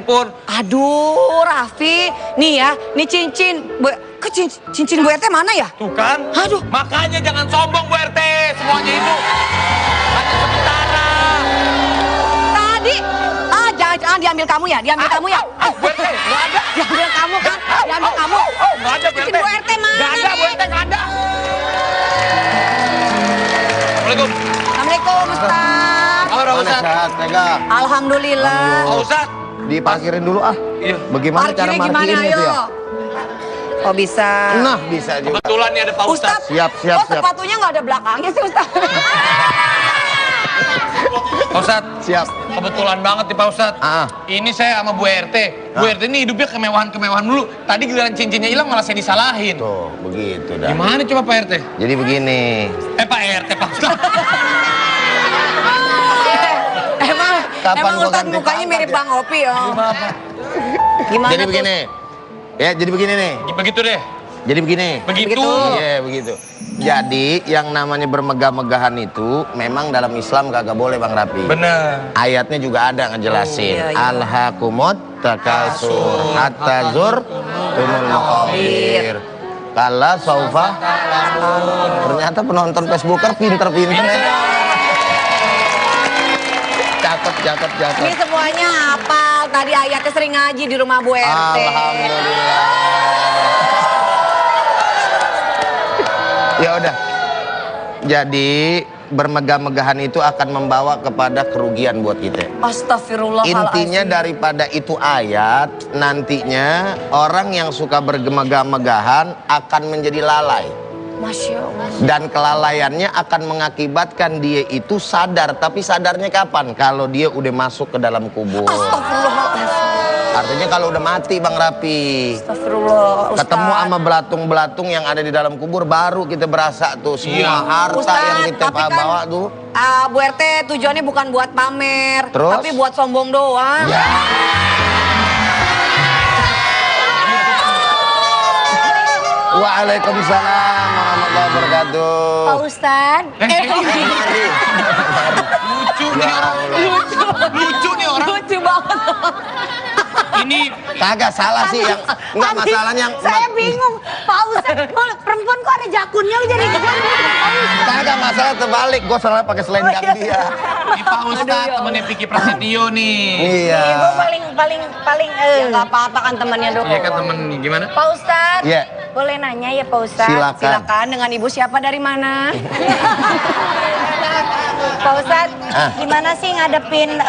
handphone. Aduh, Raffi, nih ya, nih cincin. Cincin Bu RT mana ya? Tuh kan? Aduh. Makanya jangan sombong Bu RT, semuanya itu hanya sementara. Tadi, jangan diambil kamu ya, diambil kamu ya. Bu RT, nggak ada. Diambil kamu kan, diambil kamu. Nggak ada Bu Cincin RT. Bu RT mana? Nggak ada Bu RT, nggak ada. Assalamualaikum. Assalamualaikum, Ustaz. Halo Mana Ustaz. sehat, Mega? Alhamdulillah. Oh Ustaz. Diparkirin dulu ah. Iya. Bagaimana cara Parkirnya gimana, parkirin itu ayo? ya? Oh bisa. Nah, bisa juga. Kebetulan nih ada Pak Ustaz. Ustaz, Siap. kok sepatunya nggak ada belakangnya sih, Ustaz? Pak Ustaz. Siap. Kebetulan banget nih Pak Ustaz. Ini saya sama Bu RT. Bu RT ini hidupnya kemewahan-kemewahan dulu. Tadi giliran cincinnya hilang malah saya disalahin. Tuh, begitu dah. Gimana coba Pak RT? Jadi begini. Pak RT, Pak Ustaz. Emang gua Ustaz ganti mukanya pangkat mirip ya? Bang Opi ya. Gimana Jadi tuh? begini. Ya, jadi begini nih. Begitu deh. Jadi begini. Begitu. Iya, begitu. Jadi yang namanya bermegah-megahan itu memang dalam Islam kagak boleh Bang Rapi. Bener. Ayatnya juga ada ngejelasin. Iya. Alhaqumut takasur hatta zurtumul maqabir. Kala saufa. Ternyata penonton Facebooker pinter-pinter ya. Catat. Ini semuanya hafal. Tadi ayatnya sering ngaji di rumah Bu RT. Alhamdulillah. Ya udah. Jadi bermegah-megahan itu akan membawa kepada kerugian buat kita. Astagfirullahaladzim. Intinya daripada itu ayat, nantinya orang yang suka bermegah-megahan akan menjadi lalai. Masya Allah. Dan kelalaiannya akan mengakibatkan dia itu sadar. Tapi sadarnya kapan? Kalau dia udah masuk ke dalam kubur. Astagfirullahaladzim. Artinya kalau udah mati Bang Rapi, Astagfirullah. Ustaz. ketemu sama belatung-belatung yang ada di dalam kubur, baru kita berasa tuh semua harta Ustaz, yang kita tapi kan, bawa tuh. Bu RT tujuannya bukan buat pamer. Terus? Tapi buat sombong doang. Ya. Waalaikumsalam warahmatullahi wabarakatuh. Pak Ustadz. Lucu nih orang. Lucu nih orang. Lucu banget. Ini Kagak salah sih yang enggak masalahnya. Saya bingung. Pak Ustadz, perempuan kok ada jakunnya jadi Kagak masalah terbalik, gue soalnya pakai selendang dia. Ini Pak Ustaz temennya Vicky Prasetyo nih. Iya. Ibu paling Ya nggak apa-apa kan temannya dong. Iya kan temen nih, gimana? Pak Ustadz, Iya. boleh nanya ya Pak Ustadz? Silakan, dengan ibu siapa dari mana? Pak Ustadz, gimana sih ngadepin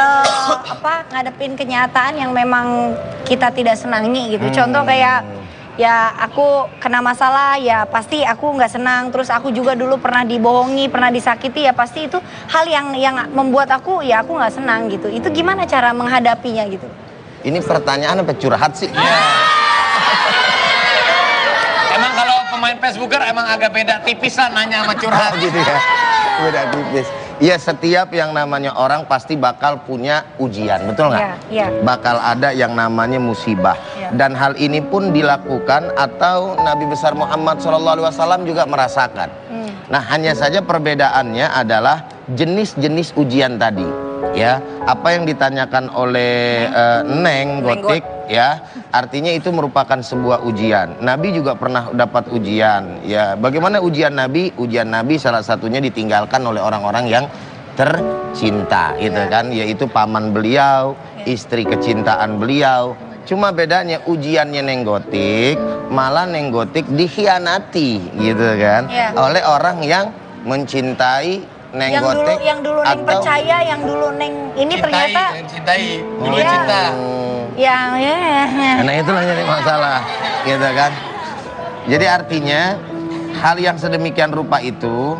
ngadepin kenyataan yang memang kita tidak senangi gitu. Contoh kayak ya aku kena masalah ya pasti aku nggak senang. Terus aku juga dulu pernah dibohongi, pernah disakiti ya pasti itu hal yang membuat aku ya aku nggak senang gitu. Itu gimana cara menghadapinya gitu? Ini pertanyaan apa curhat sih? Emang kalau pemain Facebooker emang agak beda tipis lah nanya sama curhat. Gitu ya. Beda tipis. Ya setiap yang namanya orang pasti bakal punya ujian, betul nggak? Iya. Bakal ada yang namanya musibah. Iya. Dan hal ini pun dilakukan atau Nabi besar Muhammad SAW juga merasakan. Nah hanya saja perbedaannya adalah jenis-jenis ujian tadi. Ya, apa yang ditanyakan oleh Neng Gotik ya, artinya itu merupakan sebuah ujian. Nabi juga pernah dapat ujian. Ya, bagaimana ujian Nabi? Ujian Nabi salah satunya ditinggalkan oleh orang-orang yang tercinta, gitu kan? Yaitu paman beliau, istri kecintaan beliau. Cuma bedanya ujiannya Neng Gotik, malah Neng Gotik dikhianati, gitu kan? Oleh orang yang mencintai Neng Gotik yang dulu Neng percaya, yang dulu Neng ini ternyata cintai, dulu Iya. cinta. yang Nah itulah jadi masalah, gitu kan? Jadi artinya hal yang sedemikian rupa itu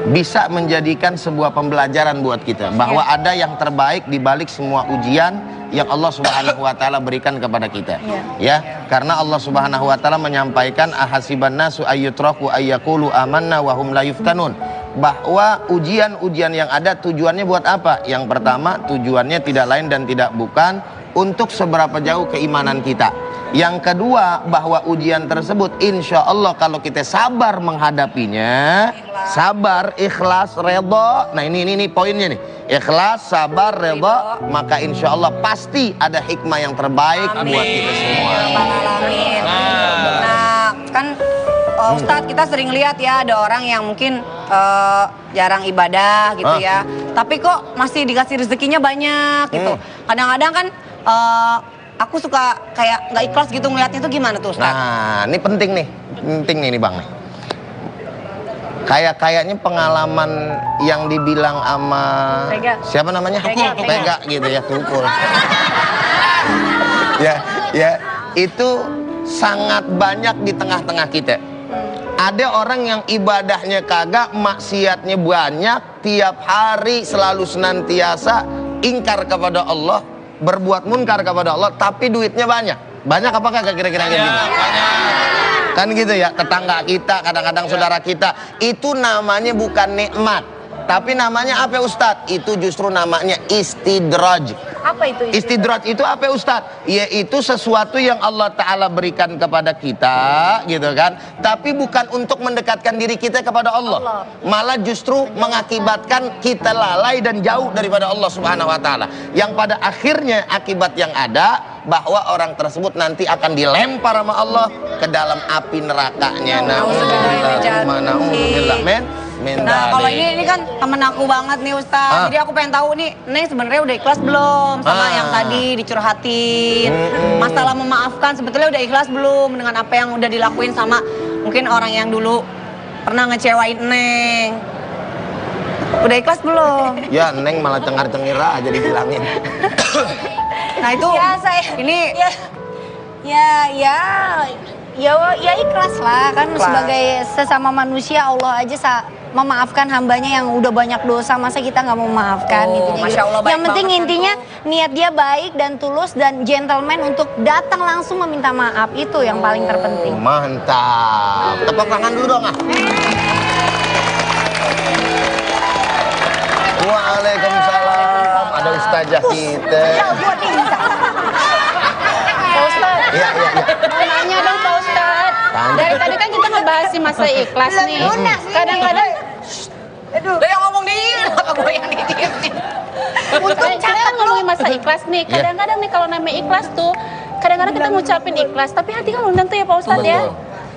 bisa menjadikan sebuah pembelajaran buat kita bahwa ada yang terbaik di balik semua ujian yang Allah Subhanahu wa taala berikan kepada kita. Ya, karena Allah Subhanahu wa taala menyampaikan ahasiban nasu ayyutraku ayyaqulu amanna wa hum la yuftanun. Bahwa ujian-ujian yang ada tujuannya buat apa? Yang pertama tujuannya tidak lain dan tidak bukan untuk seberapa jauh keimanan kita. Yang kedua, bahwa ujian tersebut insya Allah kalau kita sabar menghadapinya, sabar, ikhlas, redha. Nah ini poinnya nih, ikhlas, sabar, redha, maka insya Allah pasti ada hikmah yang terbaik buat kita semua. Amin. Nah, kan Ustadz, kita sering lihat ya ada orang yang mungkin jarang ibadah gitu ya, tapi kok masih dikasih rezekinya banyak gitu. Kadang-kadang kan aku suka kayak nggak ikhlas gitu ngeliatnya, tuh gimana tuh Ustadz? Nah, ini penting nih Bang nih. Kayaknya pengalaman yang dibilang sama siapa namanya? Pega gitu ya, tukul. ya, itu sangat banyak di tengah-tengah kita. Ada orang yang ibadahnya kagak, maksiatnya banyak, tiap hari selalu senantiasa ingkar kepada Allah, berbuat munkar kepada Allah, tapi duitnya banyak. Banyak apa kagak kira-kira gitu? Kan gitu ya, tetangga kita, kadang-kadang saudara kita, itu namanya bukan nikmat, tapi namanya apa Ustadz? Itu justru namanya istidraj. Apa itu Istidraj itu apa Ustadz? Yaitu sesuatu yang Allah Ta'ala berikan kepada kita gitu kan, tapi bukan untuk mendekatkan diri kita kepada Allah, malah justru mengakibatkan kita lalai dan jauh daripada Allah Subhanahu Wa Ta'ala, yang pada akhirnya akibat yang ada bahwa orang tersebut nanti akan dilempar sama Allah ke dalam api nerakanya. Nah, kalau ini kan temen aku banget nih Ustadz. Jadi aku pengen tahu nih, Neng sebenarnya udah ikhlas belum sama yang tadi dicurhatin? Masalah memaafkan sebetulnya udah ikhlas belum dengan apa yang udah dilakuin sama mungkin orang yang dulu pernah ngecewain Neng? Udah ikhlas belum? Ya, Neng malah cengar-cengir aja dibilangin. Nah itu ya saya ini ya ikhlas lah kan, sebagai sesama manusia Allah aja memaafkan hambanya yang udah banyak dosa, masa kita nggak mau memaafkan gitu. Masya Allah, Yang penting intinya niat dia baik dan tulus dan gentleman untuk datang langsung meminta maaf, itu yang paling terpenting. Mantap, tepuk tangan dulu dong ah. Waalaikumsalam, ada ustazah kita. Pak Ustadz, Iya. mau nanya dong Pak Ustadz. Dari tadi kan kita ngebahas si masa ikhlas nih. Kadang-kadang, udah yang ngomong dia, apa gue yang dikit? kita kan ngomongin masa ikhlas nih. Kadang-kadang nih kalau namanya ikhlas tuh, kadang-kadang kita ngucapin ikhlas, tapi hati kan belum tentu ya Pak Ustadz ya.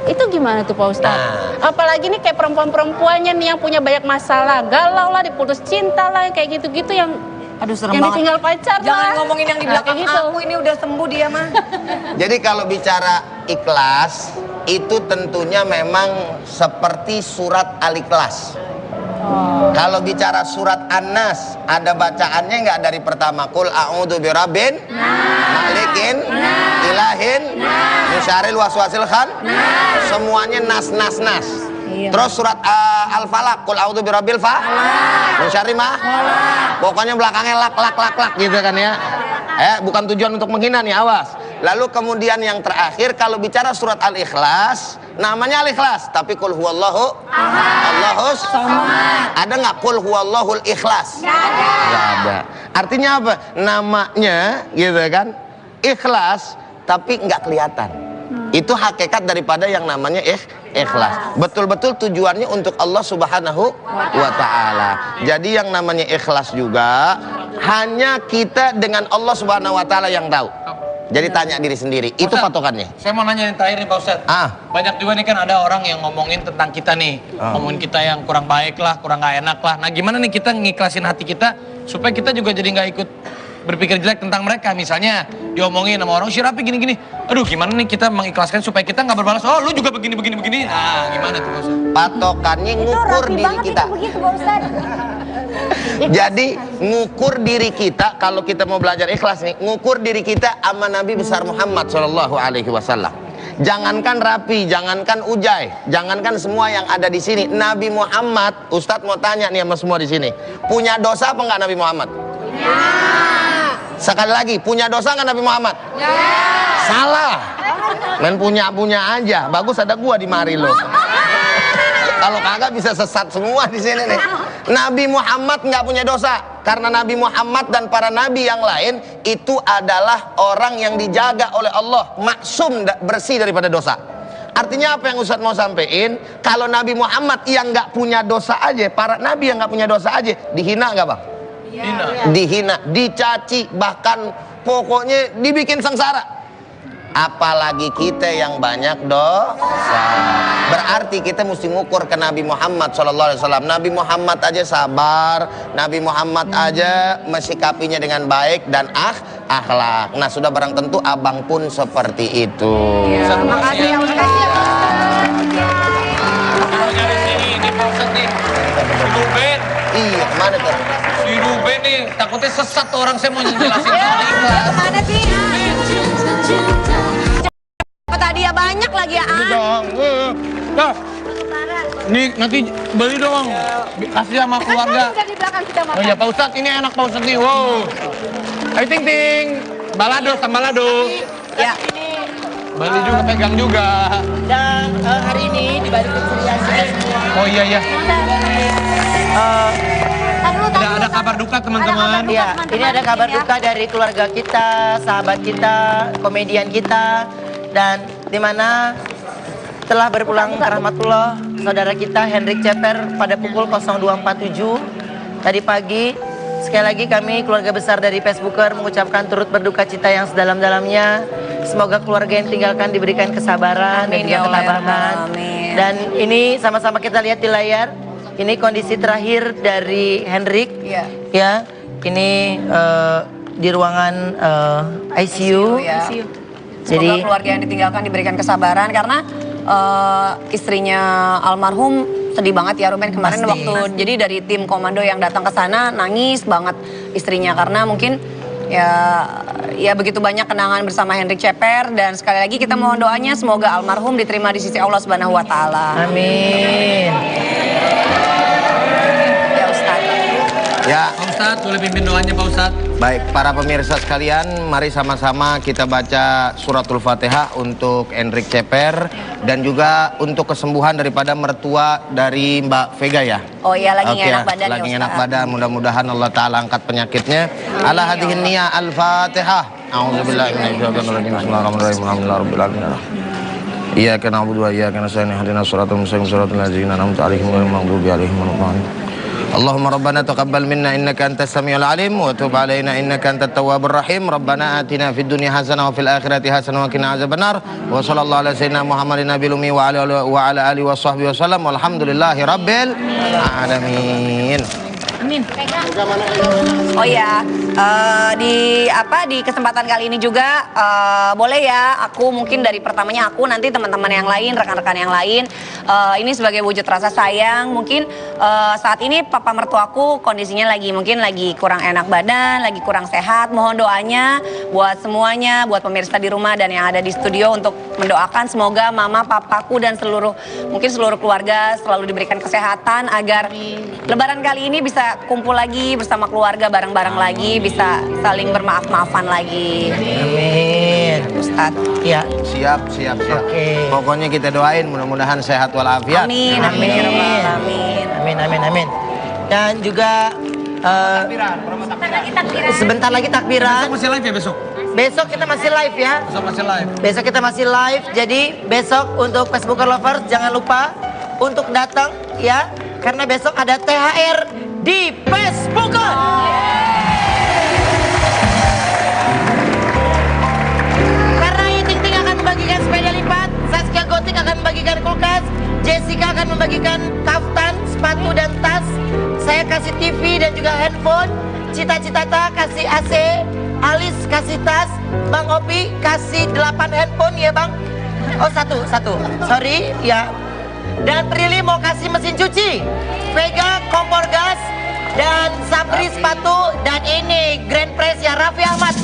Itu gimana tuh Pak Ustadz? Apalagi nih kayak perempuan-perempuannya nih yang punya banyak masalah, galau lah, diputus cinta lah, kayak gitu-gitu yang Aduh serem yang banget. ditinggal pacar. Jangan lah. ngomongin yang di belakang Kayak gitu. aku, ini udah sembuh dia mah. Jadi kalau bicara ikhlas, itu tentunya memang seperti surat Al-Ikhlas. Kalau bicara surat An-Nas, ada bacaannya nggak dari pertama? Qul a'udzu birabbin malikin ilahin min syarril waswasil khan. Semuanya nas. Terus surat Al-Falaq, Qul a'udzu birabbil falaq min syarri ma. Pokoknya belakangnya lak gitu kan ya. Bukan tujuan untuk menghina nih, awas. Lalu kemudian yang terakhir kalau bicara surat Al-Ikhlas, namanya Al-Ikhlas, tapi Qul huwallahu Allahus samad. Ada nggak Qul huwallahul ikhlas? Nggak ada. Artinya apa? Namanya gitu kan, ikhlas tapi nggak kelihatan. Itu hakikat daripada yang namanya ikhlas. Betul-betul tujuannya untuk Allah Subhanahu wa Ta'ala. Jadi yang namanya ikhlas juga hanya kita dengan Allah Subhanahu wa Ta'ala yang tahu. Jadi tanya diri sendiri, itu patokannya. Saya mau nanya yang terakhir nih Pak Ustadz. Banyak juga nih kan ada orang yang ngomongin tentang kita nih. Ngomongin kita yang kurang baik lah, kurang gak enak lah. Nah gimana nih kita ngiklasin hati kita supaya kita juga jadi gak ikut berpikir jelek tentang mereka. Misalnya diomongin sama orang, si Rapi gini-gini. Aduh gimana nih kita mengikhlaskan supaya kita gak berbalas, oh lu juga begini. Nah gimana tuh Pak Ustadz? Patokannya ngukur diri kita. Itu begitu Pak Ustadz. Jadi ngukur diri kita, kalau kita mau belajar ikhlas nih, ngukur diri kita sama Nabi besar Muhammad SAW. Jangankan Rapi, jangankan Ujai, jangankan semua yang ada di sini. Nabi Muhammad, Ustadz mau tanya nih sama semua di sini, punya dosa apa enggak Nabi Muhammad? Ya. Sekali lagi, punya dosa enggak Nabi Muhammad? Ya. Salah. Main punya aja. Bagus ada gua di mari lo. Kalau kagak bisa sesat semua di sini nih. Nabi Muhammad nggak punya dosa. Karena Nabi Muhammad dan para nabi yang lain itu adalah orang yang dijaga oleh Allah, maksum, bersih daripada dosa. Artinya apa yang Ustadz mau sampaikan? Kalau Nabi Muhammad yang nggak punya dosa aja, para nabi yang nggak punya dosa asa, dihina nggak bang? Dihina, dicaci, bahkan pokoknya dibikin sengsara. Apalagi kita yang banyak dosa. Berarti kita mesti ngukur ke Nabi Muhammad SAW. Nabi Muhammad aja sabar, Nabi Muhammad aja mensikapinya dengan baik dan akhlak. Nah sudah barang tentu abang pun seperti itu. Terima kasih ya Ustaz. Dari sini ini Pak Ustadz nih. Si Ruben. Iya, kemana tuh? Si Ruben nih, takutnya sesat tuh orang, saya mau jelasin. Kemana sih? Apa tadi ya banyak lagi ya? Ini dong. Nah, nih nanti beli dong. Kasih sama keluarga. Di belakang kita Oh iya Pak Ustadz, ini enak Pak Ustadz nih. Wow. Ayo ting ting. Balado sama balado. Ya. Beli juga, pegang juga. Dan hari ini di balik keceriaan kita semua. Oh iya. Ada kabar duka teman-teman. Iya, ini ada kabar duka dari keluarga kita, sahabat kita, komedian kita, dan di mana telah berpulang ke rahmatullah saudara kita Hendrik Ceper pada pukul 02.47 tadi pagi. Sekali lagi kami keluarga besar dari Facebooker mengucapkan turut berduka cita yang sedalam-dalamnya. Semoga keluarga yang tinggalkan diberikan kesabaran dan juga ketabahan. Dan ini sama-sama kita lihat di layar. Ini kondisi terakhir dari Hendrik. Ya, ini di ruangan ICU. Jadi keluarga yang ditinggalkan diberikan kesabaran karena istrinya almarhum sedih banget ya Ruben kemarin waktu jadi dari tim komando yang datang ke sana nangis banget istrinya karena mungkin ya begitu banyak kenangan bersama Hendrik Ceper dan sekali lagi kita mohon doanya semoga almarhum diterima di sisi Allah Subhanahu wa taala. Amin. Ya Ustadz. Ya. Pak Ustadz, boleh pimpin doanya Pak Ustadz? Baik, para pemirsa sekalian, mari sama-sama kita baca suratul Fatihah untuk Hendrik Ceper dan juga untuk kesembuhan daripada mertua dari Mbak Vega ya. Oh iya lagi Oke, enak badan lagi ya enak Ustadz. badan, mudah-mudahan Allah Ta'ala angkat penyakitnya. Ala hadihin niyah al-Fatihah. A'udzubillahi minasyaitonir rajim. Bismillahirrahmanirrahim. Alhamdulillahirabbil alamin. Iyyaka na'budu wa iyyaka nasta'in. Ihdinas siratal mustaqim, siratal ladzina an'amta 'alaihim ghairil maghdubi 'alaihim waladdallin. Allahumma rabbana taqabbal minna innaka antas samiul alim wa tub 'alaina innaka antat tawwabur rahim. Rabbana atina fid dunya hasanah wa fil akhirati hasanah wa qina azabannar. Wa sallallahu ala sayyidina Muhammadin nabiyil ummi wa ala alihi washabbihi wasallam. Walhamdulillahi rabbil alamin. Amin. Oh ya, di kesempatan kali ini juga boleh ya aku mungkin dari pertamanya aku nanti teman-teman yang lain, rekan-rekan yang lain ini sebagai wujud rasa sayang mungkin saat ini papa mertuaku kondisinya lagi kurang enak badan, lagi kurang sehat. Mohon doanya buat semuanya, buat pemirsa di rumah dan yang ada di studio untuk mendoakan semoga mama, papaku dan seluruh keluarga selalu diberikan kesehatan agar Lebaran kali ini bisa kumpul lagi bersama keluarga bareng-bareng lagi, bisa saling bermaaf-maafan lagi. Amin. Ustadz. Ya. Siap. Oke. Pokoknya kita doain mudah-mudahan sehat walafiat. Amin. Amin. Dan juga sebentar lagi takbiran. Besok masih live ya besok? Besok kita masih live ya. Besok kita masih live. Jadi besok untuk Facebooker lovers jangan lupa untuk datang ya, karena besok ada THR di Facebooker. Karena Ting Ting akan membagikan sepeda lipat, Saskia Gotik akan membagikan kulkas, Jessica akan membagikan kaftan, sepatu dan tas. Saya kasih TV dan juga handphone. Cita-cita kasih AC, Alis kasih tas, Bang Opi kasih 8 handphone ya Bang. Oh satu, sorry ya. Dan Prilly mau kasih mesin cuci, Vega kompor gas, dan Sabri sepatu, dan ini Grand Prize ya Raffi Ahmad